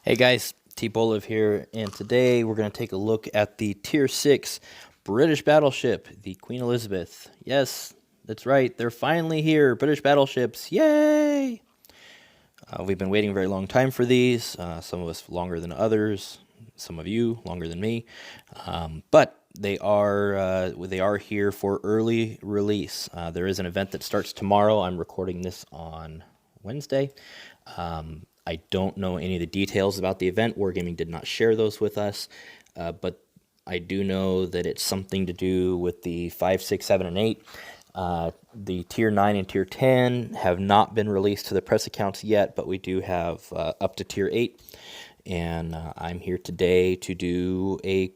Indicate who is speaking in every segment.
Speaker 1: Hey guys, T-Boliv here, and today we're going to take a look at the Tier 6 British battleship, the Queen Elizabeth. Yes, that's right, they're finally here, British battleships, yay! We've been waiting a very long time for these, some of us longer than others, some of you longer than me, but they are here for early release. There is an event that starts tomorrow. I'm recording this on Wednesday. I don't know any of the details about the event. Wargaming did not share those with us, but I do know that it's something to do with the 5, 6, 7, and 8. The Tier 9 and Tier 10 have not been released to the press accounts yet, but we do have up to Tier 8. And I'm here today to do a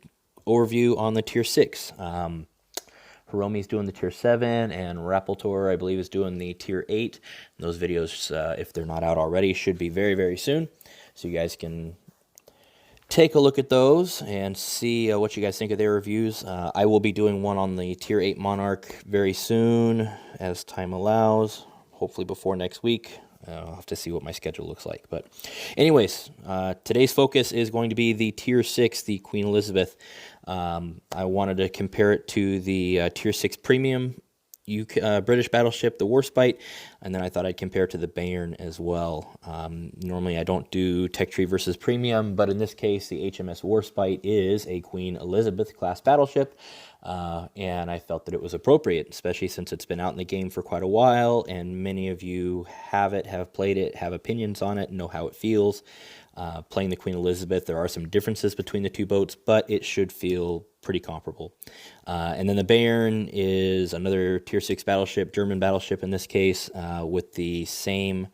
Speaker 1: overview on the Tier 6. Hiromi's doing the Tier 7, and Rappeltor, I believe, is doing the Tier 8. And those videos, if they're not out already, should be very, very soon. So you guys can take a look at those and see what you guys think of their reviews. I will be doing one on the Tier 8 Monarch very soon, as time allows, hopefully before next week. I'll have to see what my schedule looks like. But anyways, today's focus is going to be the Tier 6, the Queen Elizabeth. I wanted to compare it to the Tier 6 Premium British battleship, the Warspite, and then I thought I'd compare it to the Bayern as well. Normally I don't do Tech Tree versus Premium, but in this case the HMS Warspite is a Queen Elizabeth class battleship, and I felt that it was appropriate, especially since it's been out in the game for quite a while, and many of you have played it, have opinions on it, know how it feels. Playing the Queen Elizabeth, there are some differences between the two boats, but it should feel pretty comparable. And then the Bayern is another Tier 6 battleship, German battleship in this case, with the same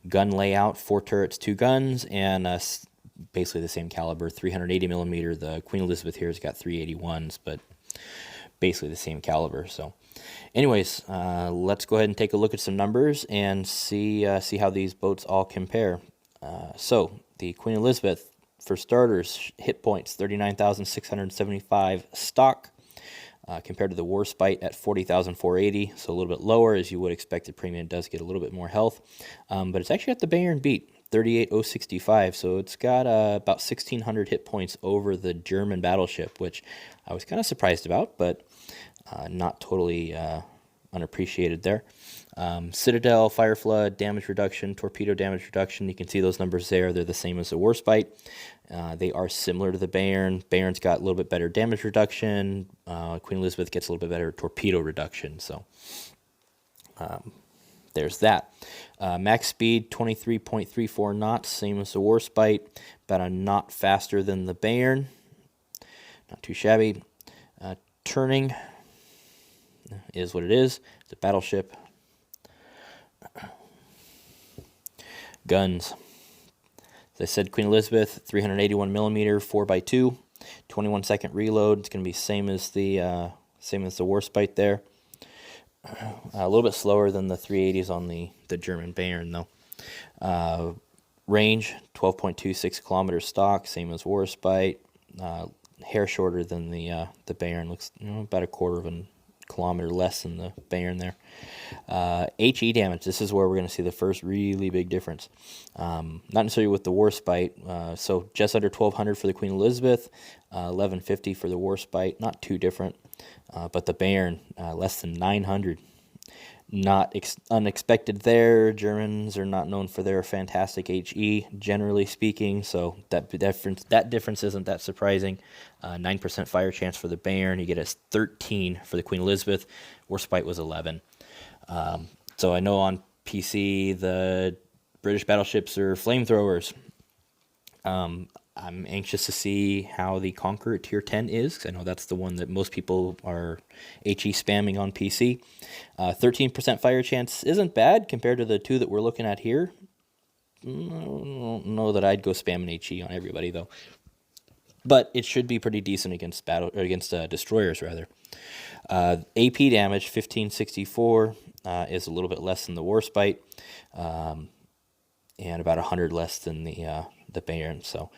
Speaker 1: gun layout, 4 turrets, 2 guns, and basically the same caliber, 380 millimeter. The Queen Elizabeth here has got 381s, but basically the same caliber. So anyways, let's go ahead and take a look at some numbers and see how these boats all compare. So the Queen Elizabeth, for starters, hit points 39,675 stock, compared to the Warspite at 40,480, so a little bit lower. As you would expect, the Premium does get a little bit more health, but it's actually got the Bayern beat, 38,065, so it's got about 1,600 hit points over the German battleship, which I was kind of surprised about, but not totally unappreciated there. Citadel, fire flood, damage reduction, torpedo damage reduction, you can see those numbers there. They're the same as the Warspite. They are similar to the Bayern. Bayern's got a little bit better damage reduction. Queen Elizabeth gets a little bit better torpedo reduction. So there's that. Max speed, 23.34 knots, same as the Warspite. About a knot faster than the Bayern. Not too shabby. Turning is what it is. It's a battleship. Guns. As I said, Queen Elizabeth, 381 millimeter, 4x2, 21-second reload. It's going to be same as the Warspite there. A little bit slower than the 380s on the German Bayern though. Range, 12.26 kilometers stock, same as Warspite. Hair shorter than the Bayern. Looks about a quarter of a kilometer less than the Bayern there. HE damage, this is where we're going to see the first really big difference. Not necessarily with the Warspite, so just under 1,200 for the Queen Elizabeth, 1,150 for the Warspite, not too different, but the Bayern, less than 900. Not unexpected there. Germans are not known for their fantastic HE, generally speaking, so that difference isn't that surprising. 9% fire chance for the Bayern. You get a 13 for the Queen Elizabeth. Warspite was 11. So I know on PC the British battleships are flamethrowers. I'm anxious to see how the Conqueror Tier 10 is, 'cause I know that's the one that most people are HE spamming on PC. 13% fire chance isn't bad compared to the 2 that we're looking at here. I don't know that I'd go spamming HE on everybody though, but it should be pretty decent against destroyers rather. AP damage 1564 is a little bit less than the Warspite, and about 100 less than the Bayern. So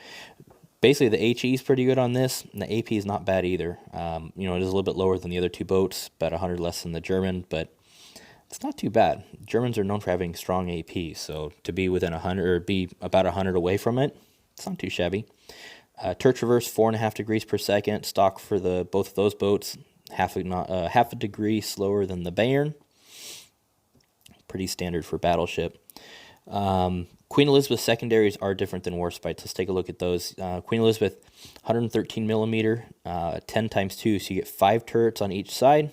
Speaker 1: basically the HE is pretty good on this, and the AP is not bad either. It is a little bit lower than the other 2 boats, about 100 less than the German, but it's not too bad. Germans are known for having strong AP, so to be within 100 or be about 100 away from it, It's not too shabby. Turret traverse 4.5 degrees per second. Stock for both of those boats, half a degree slower than the Bayern. Pretty standard for battleship. Queen Elizabeth secondaries are different than Warspites. Let's take a look at those. Queen Elizabeth, 113 millimeter, 10 times 2, so you get 5 turrets on each side.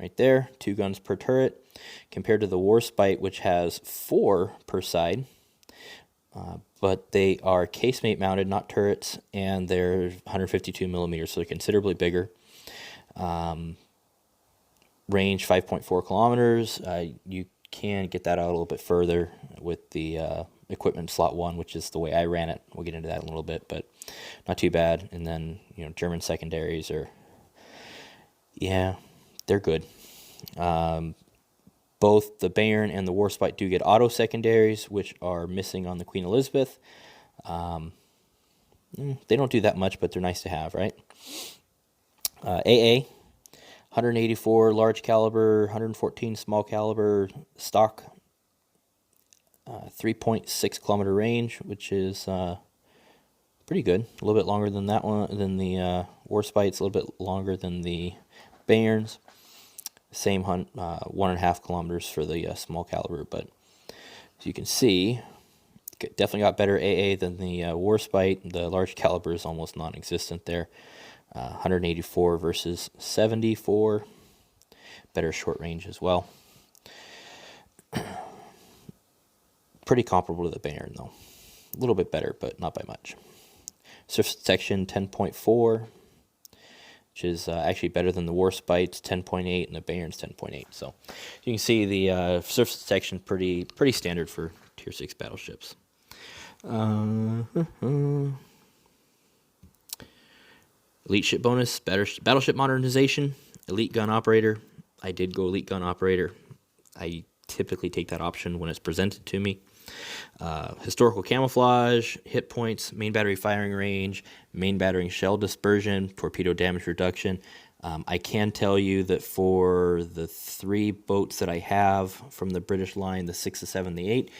Speaker 1: Right there, 2 guns per turret, compared to the Warspite, which has 4 per side. But they are casemate mounted, not turrets, and they're 152 millimeters, so they're considerably bigger. Range 5.4 kilometers. You can get that out a little bit further with the equipment slot 1, which is the way I ran it. We'll get into that in a little bit, but not too bad. And then, you know, German secondaries are, yeah, they're good. Both the Bayern and the Warspite do get auto secondaries, which are missing on the Queen Elizabeth. They don't do that much, but they're nice to have, right? AA, 184 large caliber, 114 small caliber, stock, 3.6 kilometer range, which is pretty good. A little bit longer than that one, than the Warspites, a little bit longer than the Bayerns. Same 1.5 kilometers for the small caliber, but as you can see, definitely got better AA than the Warspite. The large caliber is almost non-existent there. 184 versus 74. Better short range as well. Pretty comparable to the Bayern though. A little bit better, but not by much. Surface section 10.4. which is actually better than the Warspite's 10.8 and the Bayern's 10.8. So you can see the surface section pretty standard for Tier 6 battleships. Elite ship bonus, battleship modernization, elite gun operator. I did go elite gun operator. I typically take that option when it's presented to me. Historical camouflage, hit points, main battery firing range, main battery shell dispersion, torpedo damage reduction. I can tell you that for the 3 boats that I have from the British line, the 6, the 7, the 8,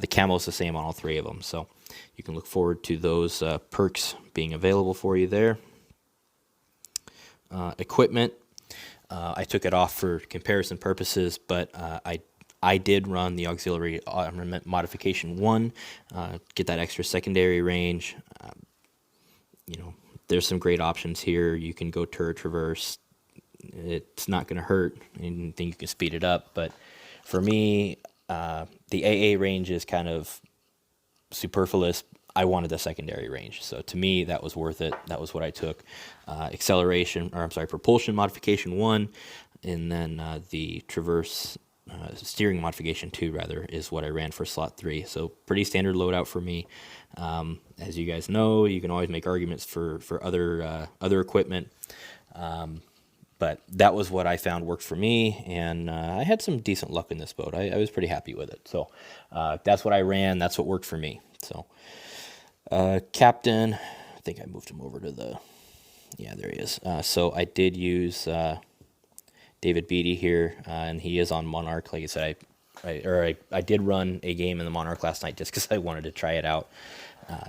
Speaker 1: the camo is the same on all 3 of them. So you can look forward to those perks being available for you there. Equipment, I took it off for comparison purposes, but I did run the auxiliary armament modification 1, get that extra secondary range. You know, there's some great options here. You can go turret traverse. It's not going to hurt. I think you can speed it up. But for me, the AA range is kind of superfluous. I wanted the secondary range. So to me, that was worth it. That was what I took. Propulsion modification 1, and then the traverse steering modification 2 rather is what I ran for slot 3. So pretty standard loadout for me. As you guys know, you can always make arguments for other equipment, but that was what I found worked for me, and I had some decent luck in this boat. I was pretty happy with it. So that's what I ran. That's what worked for me. So captain, I think I moved him over to the, yeah, there he is. So I did use David Beatty here, and he is on Monarch. Like I said, I did run a game in the Monarch last night just because I wanted to try it out.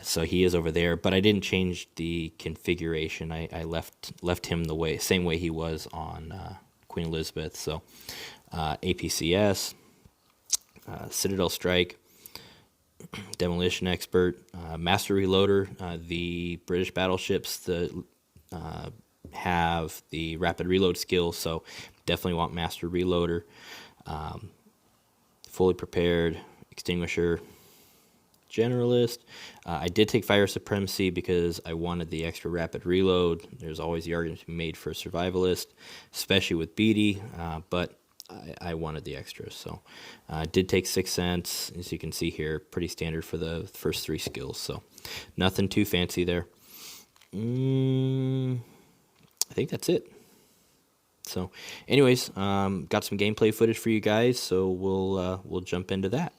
Speaker 1: So he is over there, but I didn't change the configuration. I left him the same way he was on Queen Elizabeth. So APCS, Citadel Strike, Demolition Expert, Master Reloader. The British battleships have the rapid reload skill, so definitely want Master Reloader. Fully Prepared, Extinguisher, Generalist. I did take Fire Supremacy because I wanted the extra rapid reload. There's always the argument to be made for a Survivalist, especially with Beatty, but I wanted the extras. So I did take 6 cents, as you can see here, pretty standard for the first 3 skills. So nothing too fancy there. I think that's it. So anyways, got some gameplay footage for you guys, so we'll jump into that.